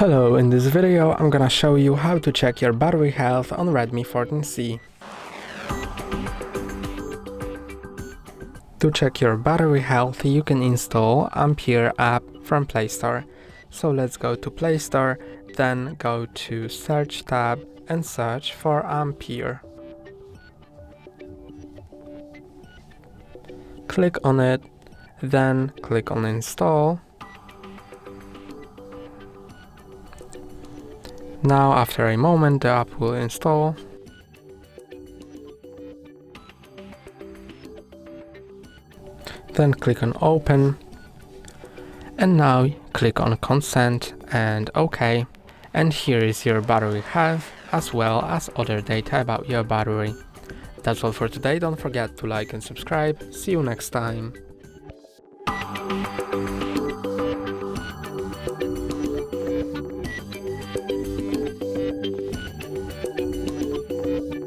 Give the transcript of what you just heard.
Hello, in this video I'm gonna show you how to check your battery health on Redmi 14C. To check your battery health, you can install Ampere app from Play Store. So let's go to Play Store, then go to Search tab and search for Ampere. Click on it, then click on Install. Now after a moment the app will install. Then click on Open. And now click on Consent and OK. And here is your battery health as well as other data about your battery. That's all for today. Don't forget to like and subscribe. See you next time.